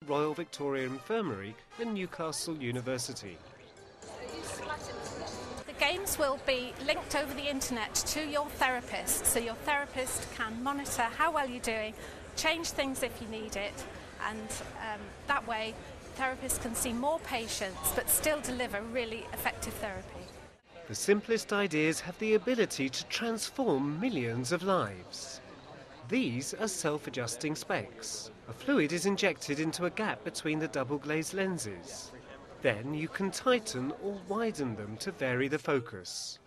Royal Victoria Infirmary and Newcastle University. The games will be linked over the internet to your therapist, so your therapist can monitor how well you're doing, change things if you need it, and that way therapists can see more patients but still deliver really effective therapy. The simplest ideas have the ability to transform millions of lives. These are self-adjusting specs. A fluid is injected into a gap between the double-glazed lenses. Then you can tighten or widen them to vary the focus.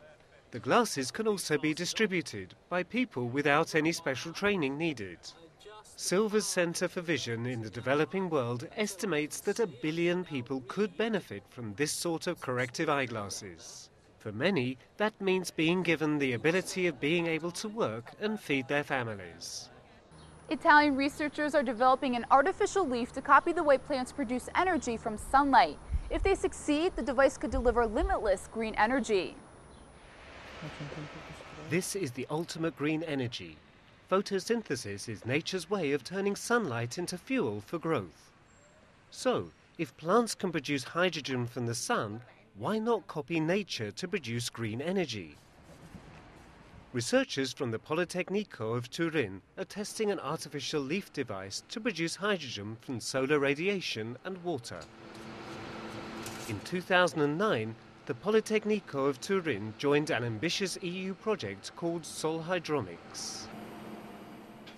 The glasses can also be distributed by people without any special training needed. Silver's Centre for Vision in the developing world estimates that 1 billion people could benefit from this sort of corrective eyeglasses. For many, that means being given the ability of being able to work and feed their families. Italian researchers are developing an artificial leaf to copy the way plants produce energy from sunlight. If they succeed, the device could deliver limitless green energy. This is the ultimate green energy. Photosynthesis is nature's way of turning sunlight into fuel for growth. So, if plants can produce hydrogen from the sun, why not copy nature to produce green energy? Researchers from the Politecnico of Turin are testing an artificial leaf device to produce hydrogen from solar radiation and water. In 2009, the Politecnico of Turin joined an ambitious EU project called Solhydromics.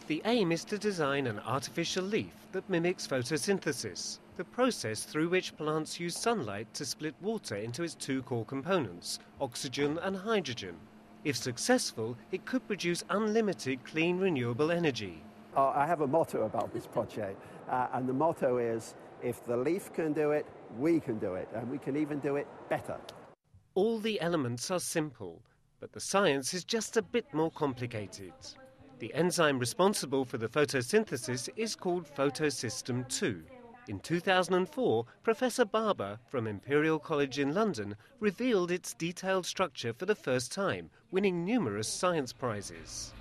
The aim is to design an artificial leaf that mimics photosynthesis, the process through which plants use sunlight to split water into its two core components, oxygen and hydrogen. If successful, it could produce unlimited clean renewable energy. I have a motto about this project, and the motto is, if the leaf can do it, we can do it, and we can even do it better. All the elements are simple, but the science is just a bit more complicated. The enzyme responsible for the photosynthesis is called photosystem II. In 2004, Professor Barber from Imperial College in London revealed its detailed structure for the first time, winning numerous science prizes.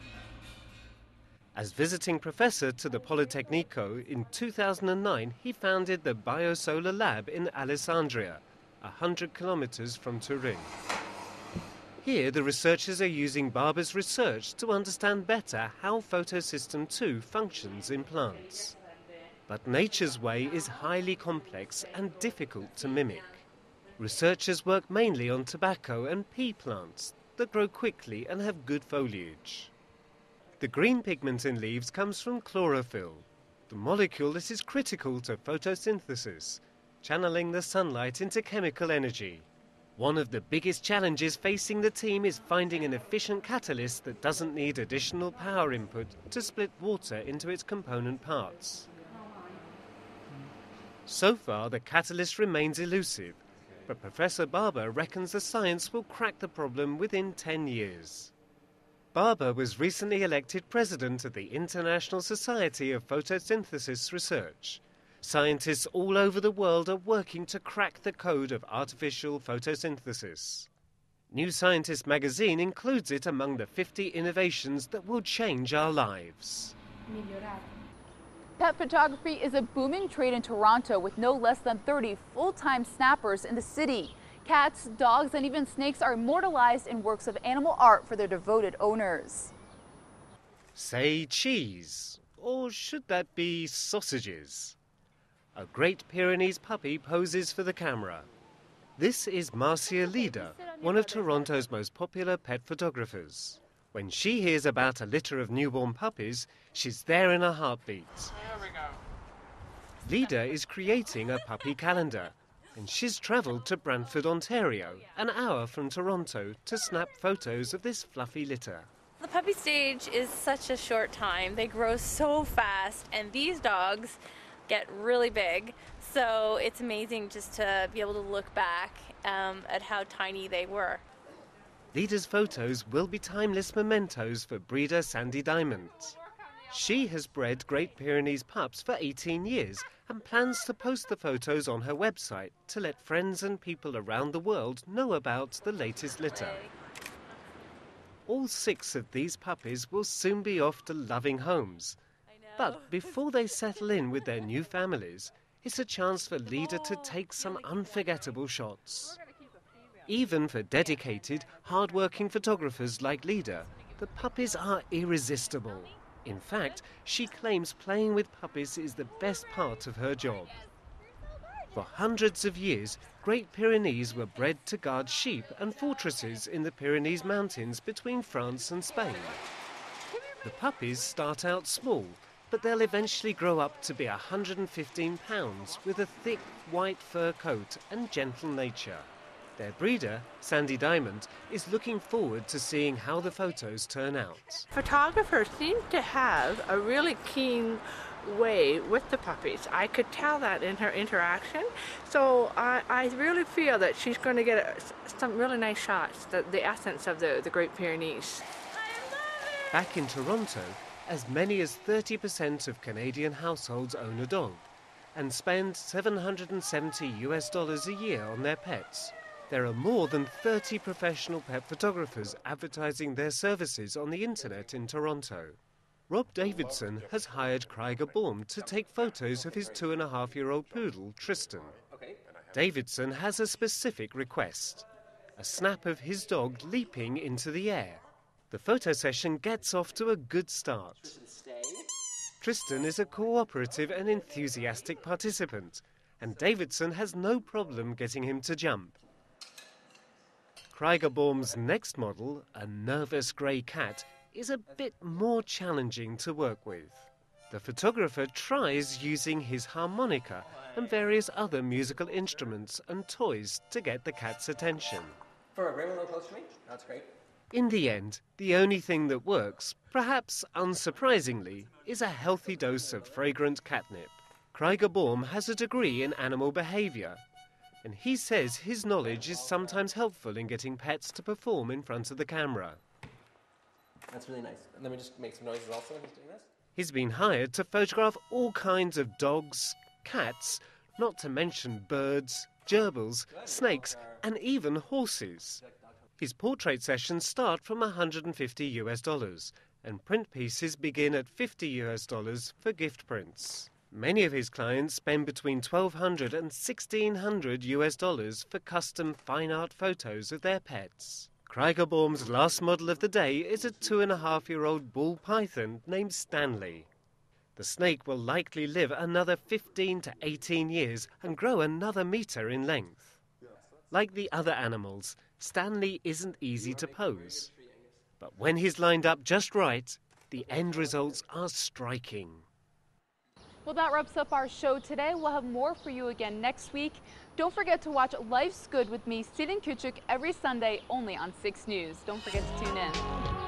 As visiting professor to the Politecnico in 2009, he founded the Biosolar Lab in Alessandria, 100 kilometers from Turin. Here, the researchers are using Barber's research to understand better how photosystem II functions in plants. But nature's way is highly complex and difficult to mimic. Researchers work mainly on tobacco and pea plants that grow quickly and have good foliage. The green pigment in leaves comes from chlorophyll, the molecule that is critical to photosynthesis, channeling the sunlight into chemical energy. One of the biggest challenges facing the team is finding an efficient catalyst that doesn't need additional power input to split water into its component parts. So far, the catalyst remains elusive, but Professor Barber reckons the science will crack the problem within 10 years. Barber was recently elected president of the International Society of Photosynthesis Research. Scientists all over the world are working to crack the code of artificial photosynthesis. New Scientist magazine includes it among the 50 innovations that will change our lives. Pet photography is a booming trade in Toronto with no less than 30 full-time snappers in the city. Cats, dogs, and even snakes are immortalized in works of animal art for their devoted owners. Say cheese, or should that be sausages? A Great Pyrenees puppy poses for the camera. This is Marcia Leader, one of Toronto's most popular pet photographers. When she hears about a litter of newborn puppies, she's there in a heartbeat. There we go. Leader is creating a puppy calendar, and she's travelled to Brantford, Ontario, an hour from Toronto, to snap photos of this fluffy litter. The puppy stage is such a short time. They grow so fast, and these dogs get really big, so it's amazing just to be able to look back at how tiny they were. Leader's photos will be timeless mementos for breeder Sandy Diamond. She has bred Great Pyrenees pups for 18 years and plans to post the photos on her website to let friends and people around the world know about the latest litter. All 6 of these puppies will soon be off to loving homes. But before they settle in with their new families, it's a chance for Lida to take some unforgettable shots. Even for dedicated, hard-working photographers like Lida, the puppies are irresistible. In fact, she claims playing with puppies is the best part of her job. For hundreds of years, Great Pyrenees were bred to guard sheep and fortresses in the Pyrenees Mountains between France and Spain. The puppies start out small, but they'll eventually grow up to be 115 pounds with a thick white fur coat and gentle nature. Their breeder, Sandy Diamond, is looking forward to seeing how the photos turn out. Photographers seem to have a really keen way with the puppies. I could tell that in her interaction. So I really feel that she's going to get some really nice shots, the essence of the Great Pyrenees. Back in Toronto, as many as 30% of Canadian households own a dog and spend $770 a year on their pets. There are more than 30 professional pet photographers advertising their services on the internet in Toronto. Rob Davidson has hired Krieger Baum to take photos of his 2.5-year-old poodle, Tristan. Davidson has a specific request: a snap of his dog leaping into the air. The photo session gets off to a good start. Tristan is a cooperative and enthusiastic participant, and Davidson has no problem getting him to jump. Krieger Baum's next model, a nervous grey cat, is a bit more challenging to work with. The photographer tries using his harmonica and various other musical instruments and toys to get the cat's attention. Bring a little closer to me. That's great. In the end, the only thing that works, perhaps unsurprisingly, is a healthy dose of fragrant catnip. Krieger Baum has a degree in animal behaviour, and he says his knowledge is sometimes helpful in getting pets to perform in front of the camera. That's really nice. And let me just make some noises also when he's doing this. He's been hired to photograph all kinds of dogs, cats, not to mention birds, gerbils, snakes, and even horses. His portrait sessions start from $150 and print pieces begin at $50 for gift prints. Many of his clients spend between $1,200 and $1,600 for custom fine art photos of their pets. Krieger Baum's last model of the day is a 2.5-year-old bull python named Stanley. The snake will likely live another 15 to 18 years and grow another metre in length. Like the other animals, Stanley isn't easy to pose. But when he's lined up just right, the end results are striking. Well, that wraps up our show today. We'll have more for you again next week. Don't forget to watch Life's Good with me, Stephen Kuchuk, every Sunday only on 6 News. Don't forget to tune in.